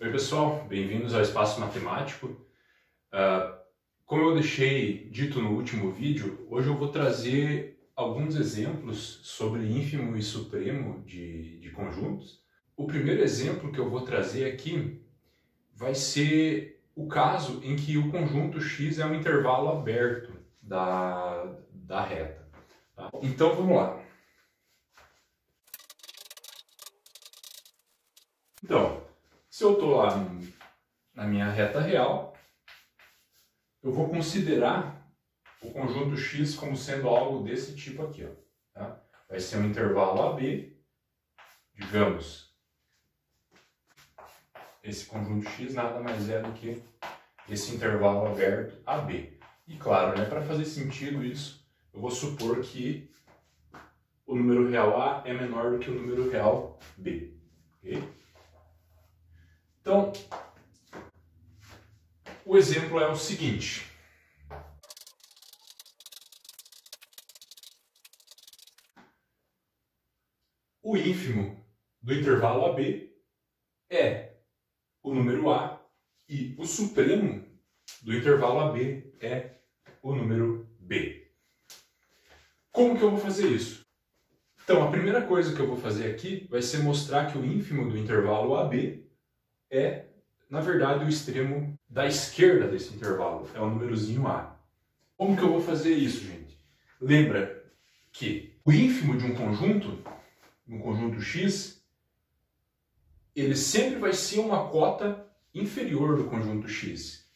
Oi pessoal, bem-vindos ao Espaço Matemático. Como eu deixei dito no último vídeo, hoje eu vou trazer alguns exemplos sobre ínfimo e supremo de conjuntos. O primeiro exemplo que eu vou trazer aqui vai ser o caso em que o conjunto x é um intervalo aberto da reta. Tá? Então vamos lá. Então, se eu estou lá na minha reta real, eu vou considerar o conjunto x como sendo algo desse tipo aqui. Ó, tá? Vai ser um intervalo AB, digamos, esse conjunto x nada mais é do que esse intervalo aberto AB. E claro, né, para fazer sentido isso, eu vou supor que o número real A é menor do que o número real B. Okay? Então, o exemplo é o seguinte. O ínfimo do intervalo AB é o número A e o supremo do intervalo AB é o número B. Como que eu vou fazer isso? Então, a primeira coisa que eu vou fazer aqui vai ser mostrar que o ínfimo do intervalo AB é, na verdade, o extremo da esquerda desse intervalo, é o númerozinho A. Como que eu vou fazer isso, gente? Lembra que o ínfimo de um conjunto X, ele sempre vai ser uma cota inferior do conjunto X.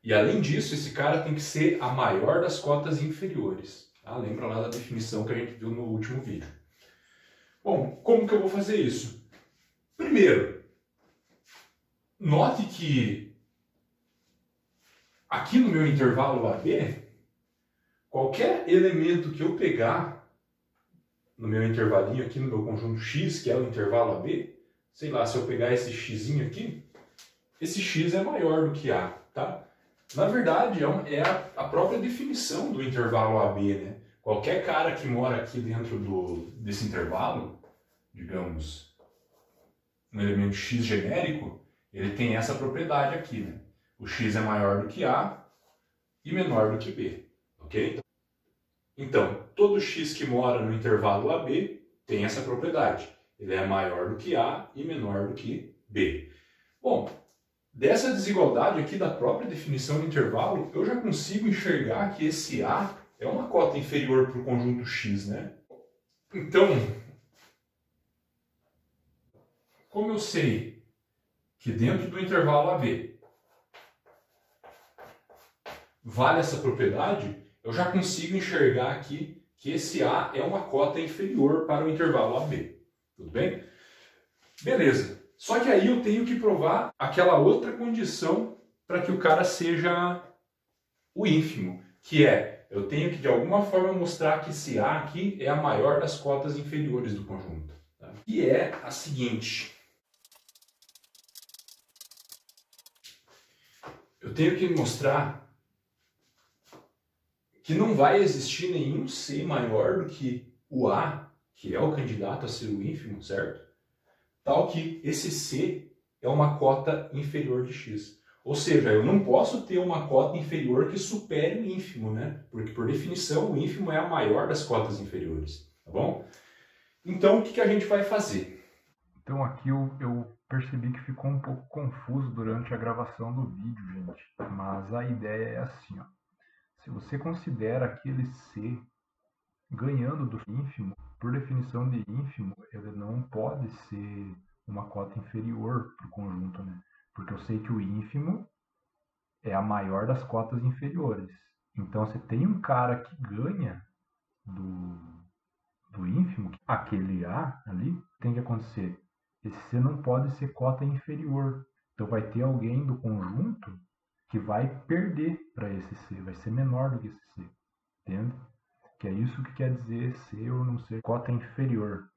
E além disso, esse cara tem que ser a maior das cotas inferiores. Tá? Lembra lá da definição que a gente viu no último vídeo. Bom, como que eu vou fazer isso? Primeiro, note que aqui no meu intervalo AB, qualquer elemento que eu pegar no meu intervalinho aqui no meu conjunto X, que é o intervalo AB, sei lá, se eu pegar esse xzinho aqui, esse x é maior do que A, tá? Na verdade, é a própria definição do intervalo AB, né? Qualquer cara que mora aqui dentro desse intervalo, digamos, um elemento x genérico, ele tem essa propriedade aqui, né? O x é maior do que A e menor do que B, ok? Então, todo x que mora no intervalo AB tem essa propriedade. Ele é maior do que A e menor do que B. Bom, dessa desigualdade aqui da própria definição do intervalo, eu já consigo enxergar que esse A é uma cota inferior para o conjunto X, né? Então, como eu sei que dentro do intervalo AB vale essa propriedade, eu já consigo enxergar aqui que esse A é uma cota inferior para o intervalo AB. Tudo bem? Beleza. Só que aí eu tenho que provar aquela outra condição para que o cara seja o ínfimo, que é, eu tenho que de alguma forma mostrar que esse A aqui é a maior das cotas inferiores do conjunto. Tá? E é a seguinte. Eu tenho que mostrar que não vai existir nenhum C maior do que o A, que é o candidato a ser o ínfimo, certo? Tal que esse C é uma cota inferior de X. Ou seja, eu não posso ter uma cota inferior que supere o ínfimo, né? Porque, por definição, o ínfimo é a maior das cotas inferiores, tá bom? Então, o que a gente vai fazer? Então aqui eu percebi que ficou um pouco confuso durante a gravação do vídeo, gente. Mas a ideia é assim, ó. Se você considera aquele C ganhando do ínfimo, por definição de ínfimo, ele não pode ser uma cota inferior para o conjunto, né? Porque eu sei que o ínfimo é a maior das cotas inferiores. Então, se tem um cara que ganha do ínfimo, aquele A ali, tem que acontecer. Esse C não pode ser cota inferior. Então vai ter alguém do conjunto que vai perder para esse C, vai ser menor do que esse C. Entende? Que é isso que quer dizer ser ou não ser cota inferior.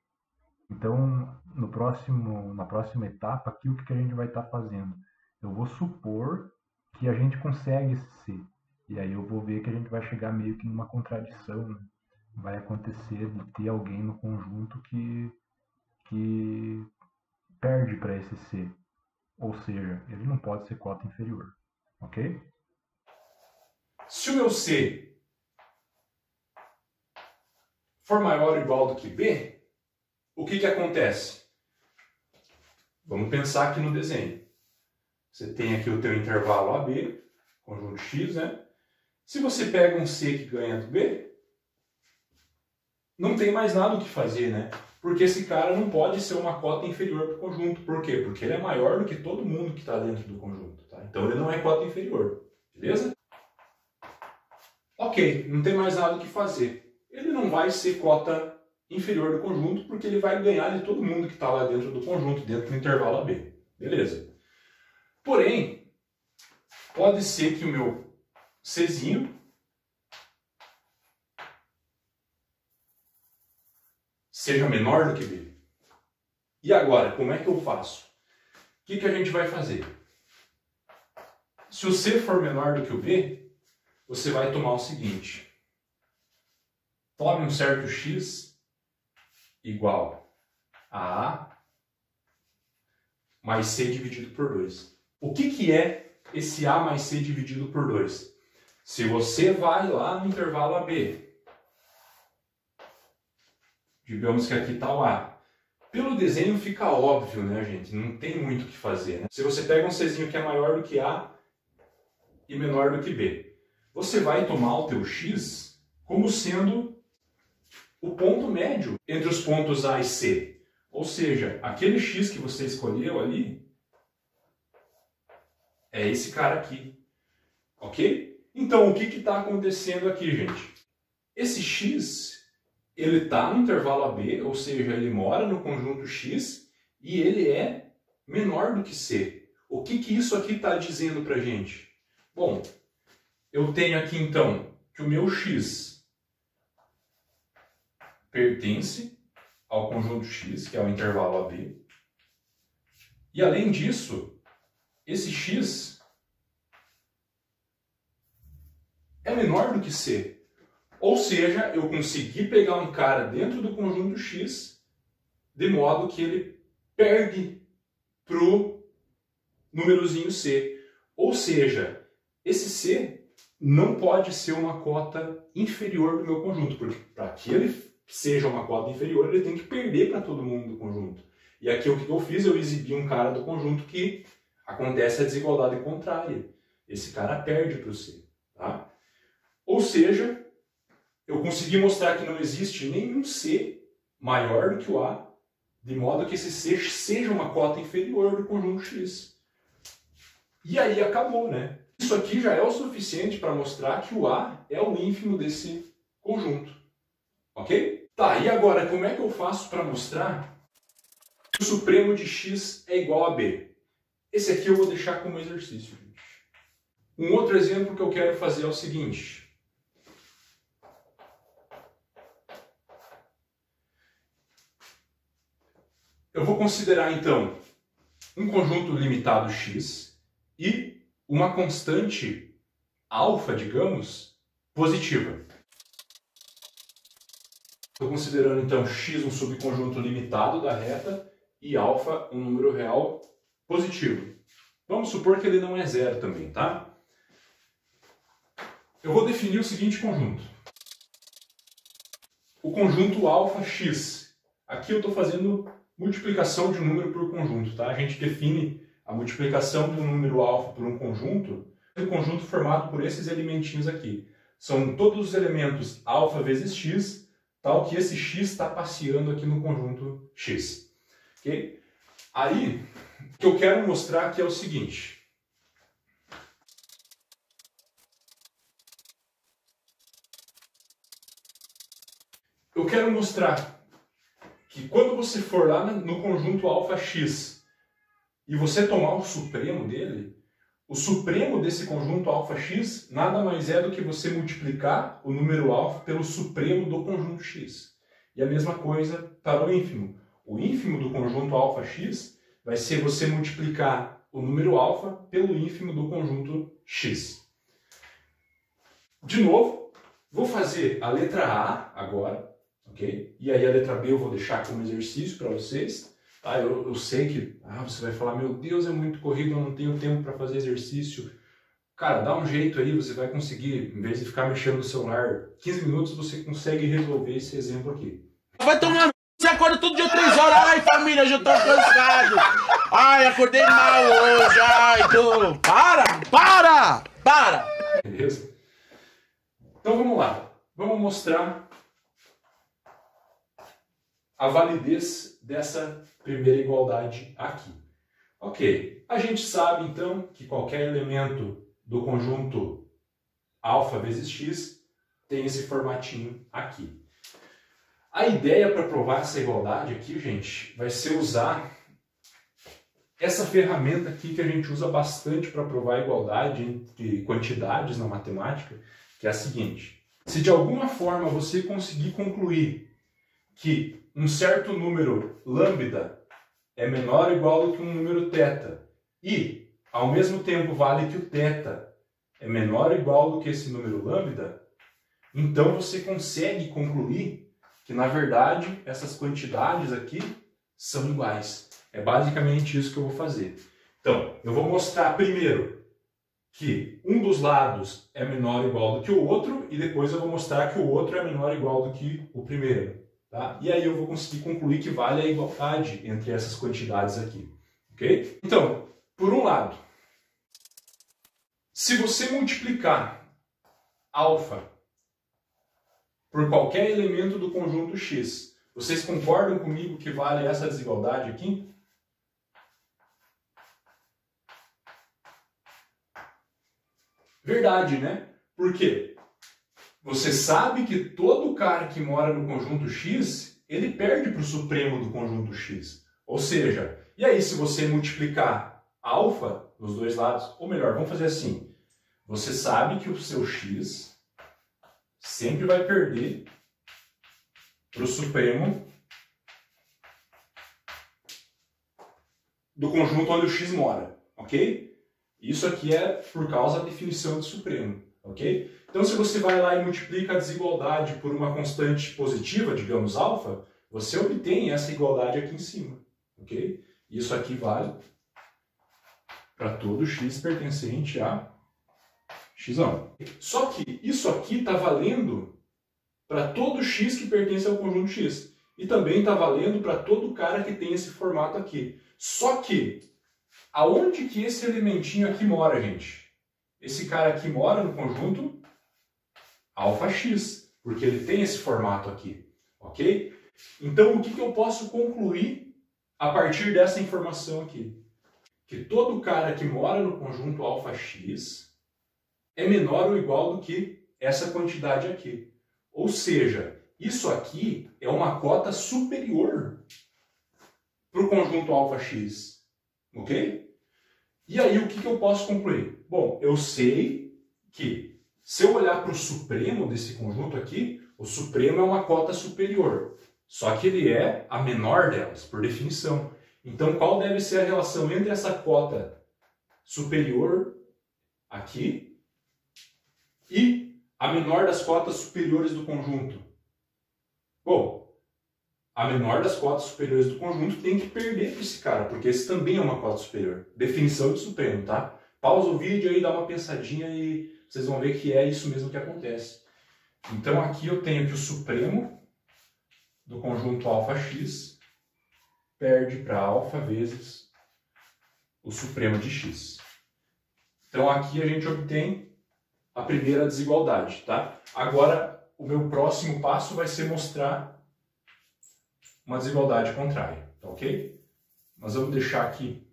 Então, na próxima etapa, aqui o que a gente vai estar fazendo? Eu vou supor que a gente consegue esse C. E aí eu vou ver que a gente vai chegar meio que numa contradição, né? Vai acontecer de ter alguém no conjunto que perde para esse C. ou seja, ele não pode ser cota inferior, ok? Se o meu C for maior ou igual do que B, o que acontece? Vamos pensar aqui no desenho. Você tem aqui o teu intervalo AB, conjunto X, né? Se você pega um C que ganha do B, não tem mais nada o que fazer, né? Porque esse cara não pode ser uma cota inferior para o conjunto. Por quê? Porque ele é maior do que todo mundo que está dentro do conjunto, tá? Então ele não é cota inferior, beleza? Ok, não tem mais nada o que fazer. Ele não vai ser cota inferior do conjunto porque ele vai ganhar de todo mundo que está lá dentro do conjunto, dentro do intervalo AB. Beleza. Porém, pode ser que o meu Czinho seja menor do que B. E agora, como é que eu faço? O que a gente vai fazer? Se o C for menor do que o B, você vai tomar o seguinte. Tome um certo X igual a A mais C dividido por 2. O que é esse A mais C dividido por 2? Se você vai lá no intervalo AB, digamos que aqui está o A. Pelo desenho fica óbvio, né, gente? Não tem muito o que fazer, né? Se você pega um Czinho que é maior do que A e menor do que B, você vai tomar o teu X como sendo o ponto médio entre os pontos A e C. Ou seja, aquele X que você escolheu ali é esse cara aqui. Ok? Então, o que está acontecendo aqui, gente? Esse X, ele está no intervalo AB, ou seja, ele mora no conjunto X e ele é menor do que C. O que isso aqui está dizendo para a gente? Bom, eu tenho aqui então que o meu X pertence ao conjunto X, que é o intervalo AB. E além disso, esse X é menor do que C. Ou seja, eu consegui pegar um cara dentro do conjunto X de modo que ele perde para o númerozinho C. Ou seja, esse C não pode ser uma cota inferior do meu conjunto, porque para que ele seja uma cota inferior, ele tem que perder para todo mundo do conjunto. E aqui o que eu fiz? Eu exibi um cara do conjunto que acontece a desigualdade contrária. Esse cara perde para o C. Tá? Ou seja, eu consegui mostrar que não existe nenhum C maior do que o A, de modo que esse C seja uma cota inferior do conjunto X. E aí acabou, né? Isso aqui já é o suficiente para mostrar que o A é o ínfimo desse conjunto. Ok? Tá, e agora como é que eu faço para mostrar que o supremo de X é igual a B? Esse aqui eu vou deixar como exercício, gente. Um outro exemplo que eu quero fazer é o seguinte. Eu vou considerar, então, um conjunto limitado X e uma constante alfa, digamos, positiva. Estou considerando, então, X um subconjunto limitado da reta e alfa um número real positivo. Vamos supor que ele não é zero também, tá? Eu vou definir o seguinte conjunto. O conjunto alfa X. Aqui eu estou fazendo multiplicação de um número por conjunto, tá? A gente define a multiplicação de um número alfa por um conjunto formado por esses elementinhos aqui. São todos os elementos alfa vezes x, tal que esse x está passeando aqui no conjunto x. Okay? Aí, o que eu quero mostrar aqui é o seguinte. Eu quero mostrar que quando você for lá no conjunto alfa x e você tomar o supremo dele, o supremo desse conjunto alfa x nada mais é do que você multiplicar o número alfa pelo supremo do conjunto x. E a mesma coisa para o ínfimo. O ínfimo do conjunto alfa x vai ser você multiplicar o número alfa pelo ínfimo do conjunto x. De novo, vou fazer a letra A agora. Okay? E aí a letra B eu vou deixar como exercício para vocês. Tá? Eu sei que Ah, você vai falar, meu Deus, é muito corrido, eu não tenho tempo para fazer exercício. Cara, dá um jeito aí, você vai conseguir, em vez de ficar mexendo no celular, 15 minutos você consegue resolver esse exemplo aqui. Vai tomar, você acorda todo dia 3 horas, ai família, eu já tô cansado. Ai, acordei mal hoje, ai, tô... Para! Beleza? Então vamos lá, vamos mostrar a validez dessa primeira igualdade aqui. Ok, a gente sabe então que qualquer elemento do conjunto alfa vezes x tem esse formatinho aqui. A ideia para provar essa igualdade aqui, gente, vai ser usar essa ferramenta aqui que a gente usa bastante para provar a igualdade entre quantidades na matemática, que é a seguinte. Se de alguma forma você conseguir concluir que um certo número lambda é menor ou igual do que um número θ e, ao mesmo tempo, vale que o θ é menor ou igual do que esse número lambda, então você consegue concluir que, na verdade, essas quantidades aqui são iguais. É basicamente isso que eu vou fazer. Então, eu vou mostrar primeiro que um dos lados é menor ou igual do que o outro e depois eu vou mostrar que o outro é menor ou igual do que o primeiro. Tá? E aí eu vou conseguir concluir que vale a igualdade entre essas quantidades aqui. Ok? Então, por um lado, se você multiplicar alfa por qualquer elemento do conjunto x, vocês concordam comigo que vale essa desigualdade aqui? Verdade, né? Por quê? Você sabe que todo cara que mora no conjunto x, ele perde para o supremo do conjunto x. Ou seja, e aí se você multiplicar alfa nos dois lados, ou melhor, vamos fazer assim. Você sabe que o seu x sempre vai perder para o supremo do conjunto onde o x mora, ok? Isso aqui é por causa da definição de supremo, ok? Então, se você vai lá e multiplica a desigualdade por uma constante positiva, digamos alfa, você obtém essa igualdade aqui em cima, ok? Isso aqui vale para todo x pertencente a x1. Só que isso aqui está valendo para todo x que pertence ao conjunto x. E também está valendo para todo cara que tem esse formato aqui. Só que, aonde que esse elementinho aqui mora, gente? Esse cara aqui mora no conjunto alfa x, porque ele tem esse formato aqui, ok? Então, o que eu posso concluir a partir dessa informação aqui? Que todo cara que mora no conjunto alfa x é menor ou igual do que essa quantidade aqui. Ou seja, isso aqui é uma cota superior para o conjunto alfa x, ok? E aí, o que eu posso concluir? Bom, eu sei que se eu olhar para o supremo desse conjunto aqui, o supremo é uma cota superior. Só que ele é a menor delas, por definição. Então, qual deve ser a relação entre essa cota superior aqui e a menor das cotas superiores do conjunto? Bom, a menor das cotas superiores do conjunto tem que perder para esse cara, porque esse também é uma cota superior. Definição de supremo, tá? Pausa o vídeo aí, dá uma pensadinha e vocês vão ver que é isso mesmo que acontece. Então aqui eu tenho que o supremo do conjunto alfa x perde para alfa vezes o supremo de x. Então aqui a gente obtém a primeira desigualdade, tá? Agora o meu próximo passo vai ser mostrar uma desigualdade contrária, tá ok? Nós vamos deixar aqui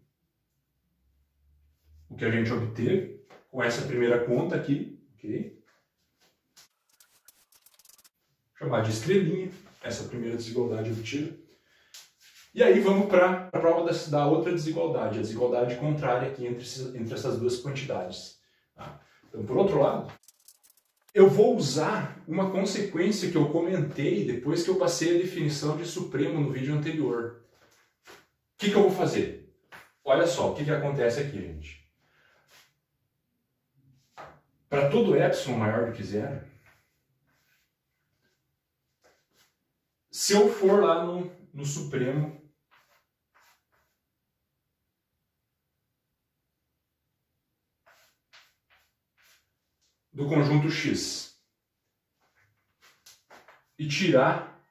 o que a gente obteve com essa primeira conta aqui, ok? Chamar de estrelinha, essa primeira desigualdade obtida. E aí vamos para a prova da outra desigualdade, a desigualdade contrária aqui entre essas duas quantidades. Tá? Então, por outro lado, eu vou usar uma consequência que eu comentei depois que eu passei a definição de supremo no vídeo anterior. O que eu vou fazer? Olha só, o que acontece aqui, gente. Para todo epsilon maior do que zero, se eu for lá no supremo do conjunto X e tirar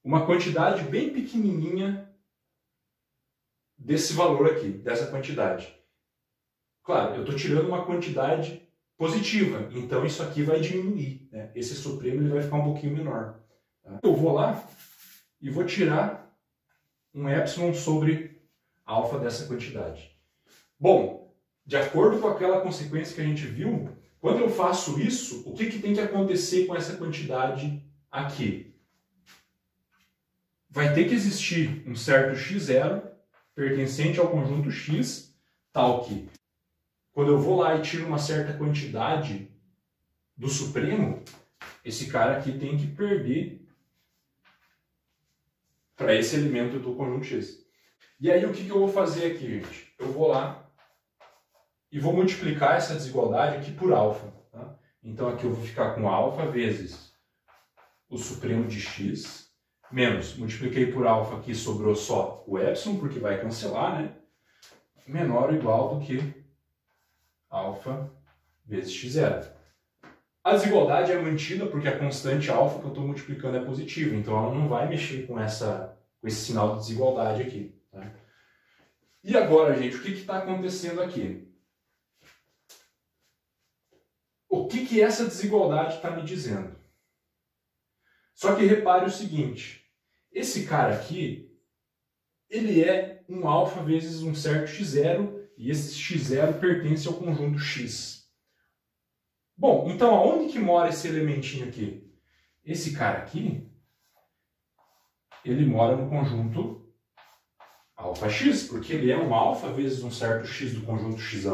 uma quantidade bem pequenininha desse valor aqui, dessa quantidade. Claro, eu estou tirando uma quantidade positiva, então isso aqui vai diminuir, né? Esse supremo ele vai ficar um pouquinho menor. Tá? Eu vou lá e vou tirar um epsilon sobre alfa dessa quantidade. Bom, de acordo com aquela consequência que a gente viu, quando eu faço isso, o que tem que acontecer com essa quantidade aqui? Vai ter que existir um certo x0 pertencente ao conjunto X, tal que quando eu vou lá e tiro uma certa quantidade do supremo, esse cara aqui tem que perder para esse elemento do conjunto X. E aí o que eu vou fazer aqui, gente? Eu vou lá e vou multiplicar essa desigualdade aqui por alfa. Tá? Então aqui eu vou ficar com alfa vezes o supremo de x, menos, multipliquei por alfa aqui, sobrou só o epsilon, porque vai cancelar, né? Menor ou igual do que alfa vezes x0. A desigualdade é mantida porque a constante alfa que eu estou multiplicando é positiva, então ela não vai mexer com esse sinal de desigualdade aqui. Tá? E agora, gente, o que está acontecendo aqui? O que essa desigualdade está me dizendo? Só que repare o seguinte, esse cara aqui, ele é um alfa vezes um certo x0, e esse x0 pertence ao conjunto X. Bom, então aonde que mora esse elementinho aqui? Esse cara aqui, ele mora no conjunto alfa x, porque ele é um alfa vezes um certo x do conjunto x,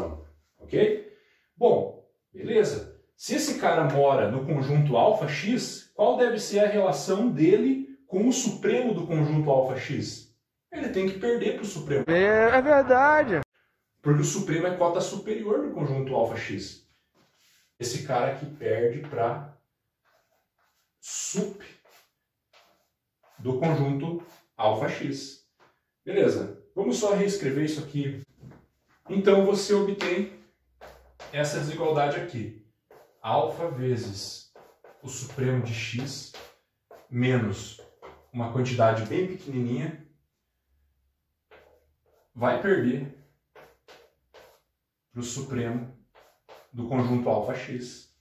ok? Bom, beleza. Se esse cara mora no conjunto alfa x, qual deve ser a relação dele com o supremo do conjunto alfa x? Ele tem que perder para o supremo. É verdade. Porque o supremo é cota superior do conjunto alfa x. Esse cara aqui perde para sup do conjunto alfa x. Beleza, vamos só reescrever isso aqui. Então você obtém essa desigualdade aqui. Alfa vezes o supremo de x menos uma quantidade bem pequenininha vai perder para o supremo do conjunto alfa x.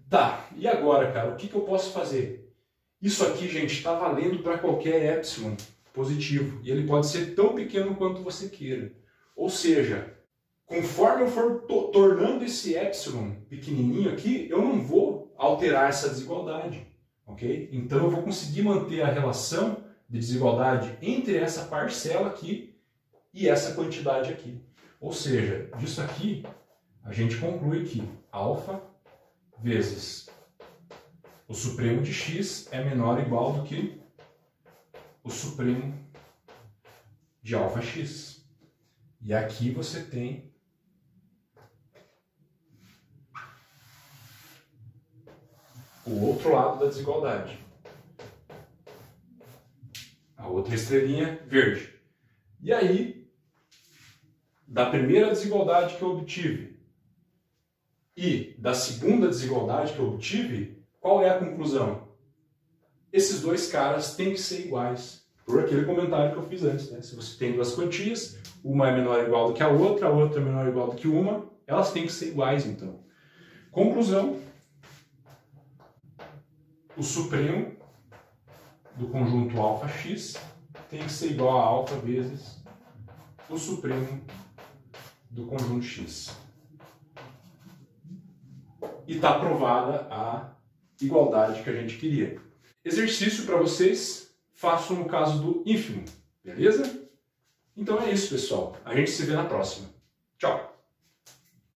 Tá, e agora, cara, o que eu posso fazer? Isso aqui, gente, está valendo para qualquer epsilon positivo. E ele pode ser tão pequeno quanto você queira. Ou seja, conforme eu for tornando esse epsilon pequenininho aqui, eu não vou alterar essa desigualdade. Ok? Então eu vou conseguir manter a relação de desigualdade entre essa parcela aqui e essa quantidade aqui. Ou seja, disso aqui, a gente conclui que alfa vezes o supremo de x é menor ou igual do que o supremo de alfa x. E aqui você tem o outro lado da desigualdade. A outra estrelinha verde. E aí, da primeira desigualdade que eu obtive e da segunda desigualdade que eu obtive, qual é a conclusão? Esses dois caras têm que ser iguais, por aquele comentário que eu fiz antes. Né? Se você tem duas quantias, uma é menor ou igual do que a outra é menor ou igual do que uma, elas têm que ser iguais, então. Conclusão, o supremo do conjunto alfa x tem que ser igual a alfa vezes o supremo do conjunto x. E está provada a igualdade que a gente queria. Exercício para vocês, façam no caso do ínfimo, beleza? Então é isso, pessoal. A gente se vê na próxima. Tchau!